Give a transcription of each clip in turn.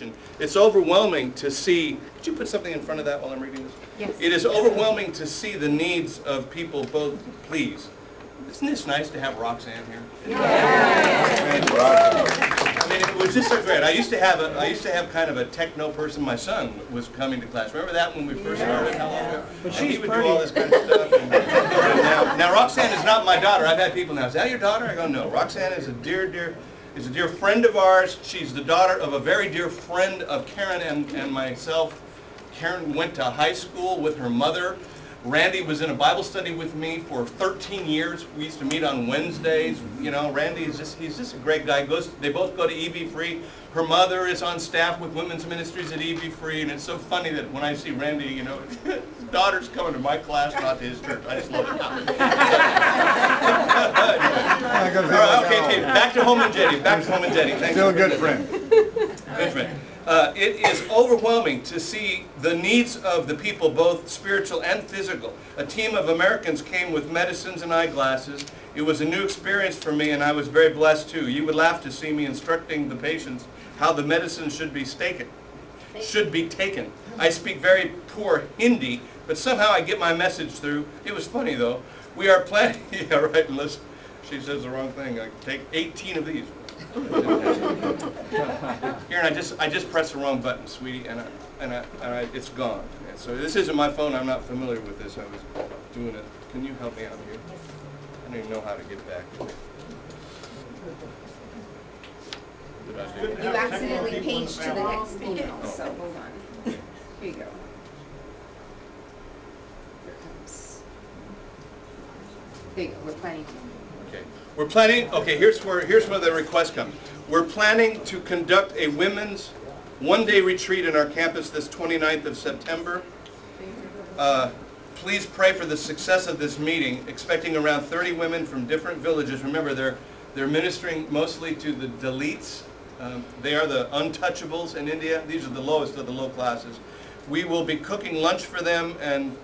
congregation, it's overwhelming to see. Could you put something in front of that while I'm reading this? Yes. It is overwhelming to see the needs of people both. Please. Isn't this nice to have Roxanne here? Yeah. I mean, it was just so great. I used to have kind of a techno person. My son was coming to class. Remember that when we first started? How long ago? But And he she's would pretty. do all this kind of stuff. And now Roxanne is not my daughter. I've had people now, is that your daughter? I go, no. Roxanne is a dear friend of ours. She's the daughter of a very dear friend of Karen and myself. Karen went to high school with her mother. Randy was in a Bible study with me for 13 years. We used to meet on Wednesdays. You know, Randy is he's just a great guy. They both go to EB Free. Her mother is on staff with women's ministries at EB Free, and it's so funny that when I see Randy, you know, his daughter's coming to my class, not to his church. I just love it. All right, okay, back to Home and Jetty. Thanks. Still a good friend. Good friend. It is overwhelming to see the needs of the people, both spiritual and physical. A team of Americans came with medicines and eyeglasses. It was a new experience for me, and I was very blessed too. You would laugh to see me instructing the patients how the medicine should be taken. I speak very poor Hindi, but somehow I get my message through. It was funny though. We are planning. Yeah, right. Unless she says the wrong thing, I take 18 of these. Karen, I just pressed the wrong button, sweetie, and it's gone. And so this isn't my phone. I'm not familiar with this. I was doing it. Can you help me out here? I don't even know how to get back. You accidentally paged to the next email, so hold on. Here you go. Here it comes. There you go. We're planning. Okay. We're planning. Okay. Here's where the request comes. We're planning to conduct a women's one-day retreat in our campus this 29th of September. Please pray for the success of this meeting, expecting around 30 women from different villages. Remember, they're ministering mostly to the Dalits. They are the untouchables in India. These are the lowest of the low classes. We will be cooking lunch for them and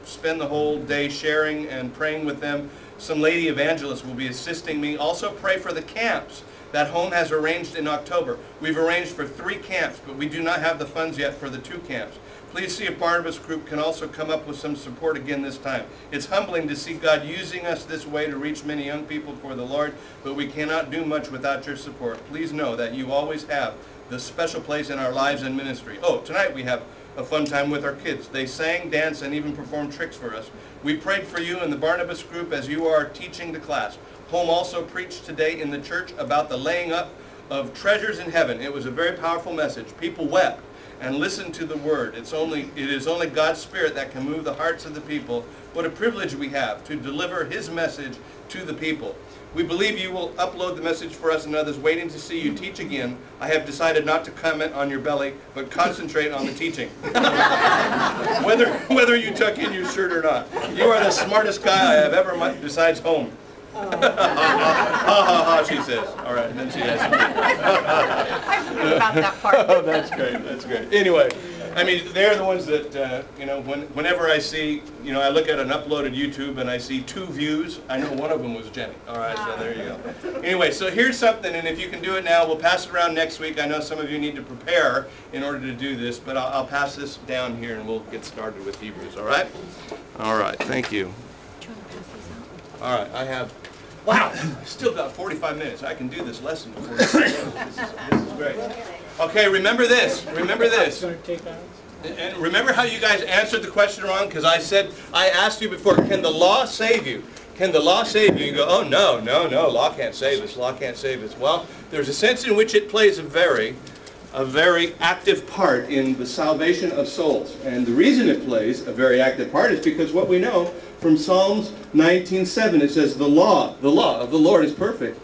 spend the whole day sharing and praying with them. Some lady evangelists will be assisting me. Also pray for the camps that Home has arranged in October. We've arranged for 3 camps, but we do not have the funds yet for the 2 camps. Please see if Barnabas Group can also come up with some support again this time. It's humbling to see God using us this way to reach many young people for the Lord, but we cannot do much without your support. Please know that you always have the special place in our lives and ministry. Oh, tonight we have a fun time with our kids. They sang, danced, and even performed tricks for us. We prayed for you in the Barnabas Group as you are teaching the class. Home also preached today in the church about the laying up of treasures in heaven. It was a very powerful message. People wept and listened to the word. It is only God's Spirit that can move the hearts of the people. What a privilege we have to deliver His message to the people. We believe you will upload the message for us and others waiting to see you teach again. I have decided not to comment on your belly, but concentrate on the teaching. whether you tuck in your shirt or not. You are the smartest guy I have ever met besides Home. Ha ha ha, she says. All right, and then she has I forgot about that part. Oh, that's great. That's great. Anyway, I mean, they're the ones that, you know, whenever I see, you know, I look at an uploaded YouTube and I see 2 views, I know one of them was Jenny. All right, so there you go. Anyway, so here's something, and if you can do it now, we'll pass it around next week. I know some of you need to prepare in order to do this, but I'll pass this down here and we'll get started with Hebrews, all right? All right, thank you. All right, I have, wow, I still got 45 minutes. I can do this lesson in 45 minutes. This is great. Okay, remember this. And remember how you guys answered the question wrong? Because I asked you before, can the law save you? Can the law save you? You go, oh, no, law can't save us. Law can't save us. Well, there's a sense in which it plays a very active part in the salvation of souls. And the reason it plays a very active part is because what we know from Psalms 19:7, it says, the law of the Lord is perfect,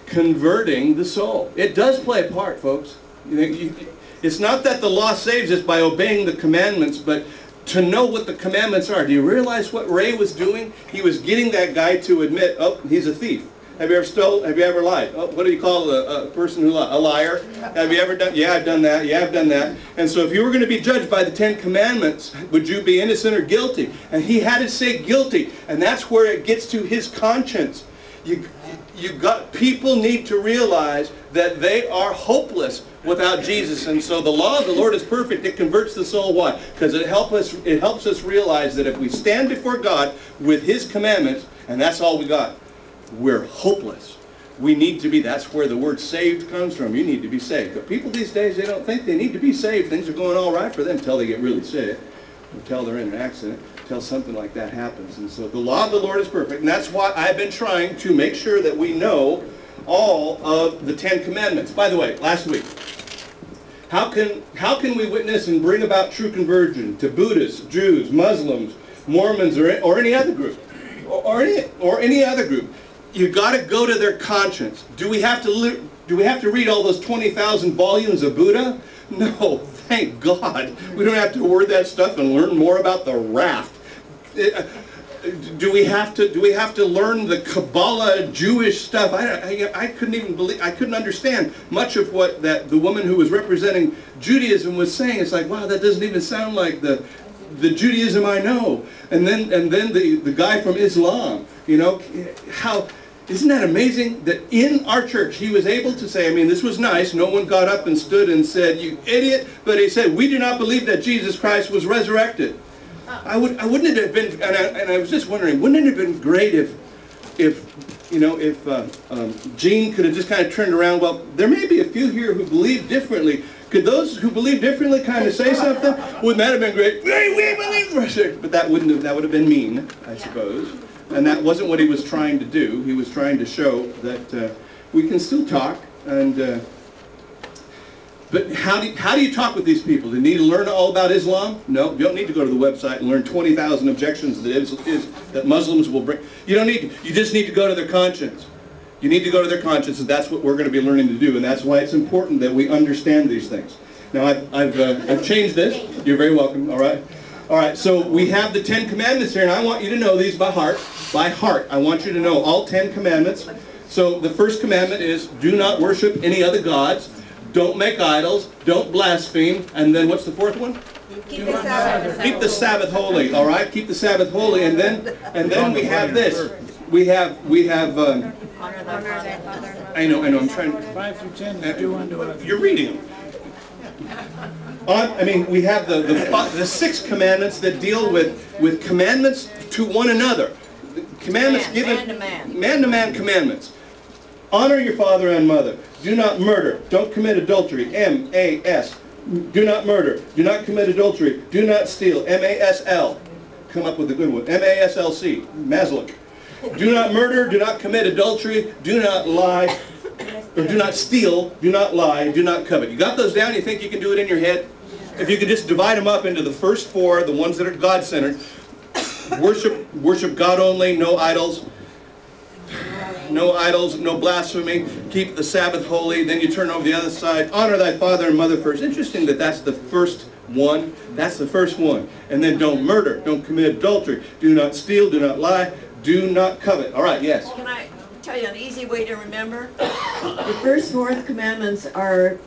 converting the soul. It does play a part, folks. It's not that the law saves us by obeying the commandments, but to know what the commandments are. Do you realize what Ray was doing? He was getting that guy to admit, oh, he's a thief. Have you ever stolen? Have you ever lied? Oh, what do you call a person who lies? A liar? Have you ever done? Yeah, I've done that. Yeah, I've done that. And so if you were going to be judged by the 10 Commandments, would you be innocent or guilty? And he had to say guilty. And that's where it gets to his conscience. people need to realize that they are hopeless without Jesus. And so the law of the Lord is perfect. It converts the soul. Why? Because it helps us realize that if we stand before God with His commandments, and that's all we got, we're hopeless. We need to be, that's where the word saved comes from. You need to be saved. But people these days, they don't think they need to be saved. Things are going all right for them until they get really sick, until they're in an accident, until something like that happens. And so the law of the Lord is perfect. And that's why I've been trying to make sure that we know all of the 10 Commandments. By the way, last week, how can we witness and bring about true conversion to Buddhists, Jews, Muslims, Mormons, or any other group? Or any other group? You've got to go to their conscience. Do we have to read all those 20,000 volumes of Buddha? No, thank God. We don't have to word that stuff and learn more about the raft. Do we have to learn the Kabbalah Jewish stuff? I couldn't understand much of what the woman who was representing Judaism was saying. It's like, wow, that doesn't even sound like the Judaism I know. And then the guy from Islam, you know, isn't that amazing that in our church he was able to say, I mean, this was nice, no one got up and stood and said, you idiot, but he said, we do not believe that Jesus Christ was resurrected. I wouldn't it have been, and I was just wondering, wouldn't it have been great if Gene could have just kind of turned around? Well, there may be a few here who believe differently. Could those who believe differently kind of say something? Wouldn't that have been great? We believe resurrection. But that would have been mean, I suppose. And that wasn't what he was trying to do. He was trying to show that we can still talk. And but how do you talk with these people? Do you need to learn all about Islam? No, you don't need to go to the website and learn 20,000 objections that Muslims will bring. You don't need to. You just need to go to their conscience. You need to go to their conscience, and that's what we're going to be learning to do. And that's why it's important that we understand these things. Now, I've changed this. You're very welcome. All right. All right, so we have the 10 Commandments here, and I want you to know these by heart. By heart, I want you to know all 10 Commandments. So the first commandment is, do not worship any other gods. Don't make idols. Don't blaspheme. And then what's the fourth one? Keep the Sabbath. Keep the Sabbath holy. All right, keep the Sabbath holy. And then we have this. We have. Honor thy father and mother. I know. I'm trying. 5 through 10 is do unto others. You're reading them. We have the 6 commandments that deal with commandments to one another. Commandments given man-to-man commandments. Honor your father and mother. Do not murder. Don't commit adultery. M-A-S. Do not murder. Do not commit adultery. Do not steal. M-A-S-L. Come up with a good one. M-A-S-L-C. Maslow. Do not murder. Do not commit adultery. Do not lie. Or do not steal, do not lie, do not covet. You got those down? You think you can do it in your head? If you could just divide them up into the first 4, the ones that are God-centered. Worship God only, no idols. No idols, no blasphemy. Keep the Sabbath holy. Then you turn over the other side. Honor thy father and mother first. Interesting that that's the first one. That's the first one. And then don't murder, don't commit adultery. Do not steal, do not lie, do not covet. All right, yes. Can I tell you an easy way to remember? The first 4 commandments are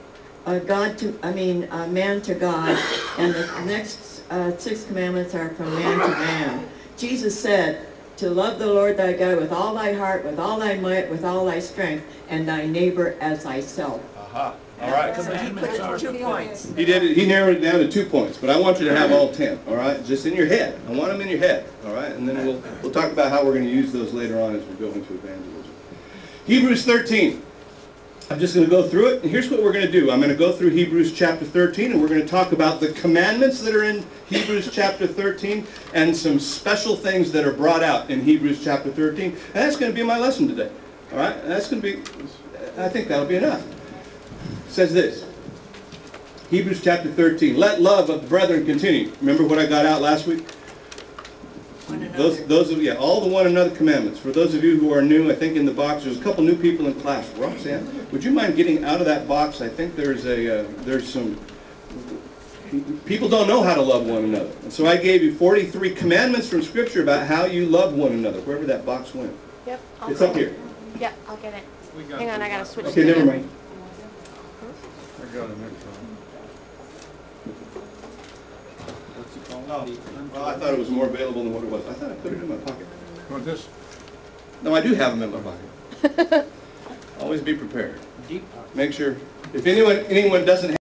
man to God, and the next 6 commandments are from man to man. Jesus said to love the Lord thy God with all thy heart, with all thy might, with all thy strength, and thy neighbor as thyself. Aha. All right. So he put it to 2 points. He did it. He narrowed it down to 2 points, but I want you to have all 10. All right, just in your head. I want them in your head. All right, and then we'll talk about how we're going to use those later on as we go into evangelism. Hebrews 13. I'm just going to go through it, and here's what we're going to do. I'm going to go through Hebrews chapter 13, and we're going to talk about the commandments that are in Hebrews chapter 13, and some special things that are brought out in Hebrews chapter 13. And that's going to be my lesson today. All right, and that's going to be. I think that'll be enough. It says this. Hebrews chapter 13. Let love of the brethren continue. Remember what I got out last week? All the one another commandments. For those of you who are new, I think in the box there's a couple new people in class. Roxanne, would you mind getting out of that box? I think there's some people don't know how to love one another, and so I gave you 43 commandments from Scripture about how you love one another. Wherever that box went, Yep. it's up here. Yeah, I'll get it. Hang on, I gotta switch. Okay, never mind. I got it next time. What's it called? Oh, well, I thought it was more available than what it was. I thought I put it in my pocket. What this? No, I do have them in my pocket. Always be prepared. Deep part. Make sure, if anyone doesn't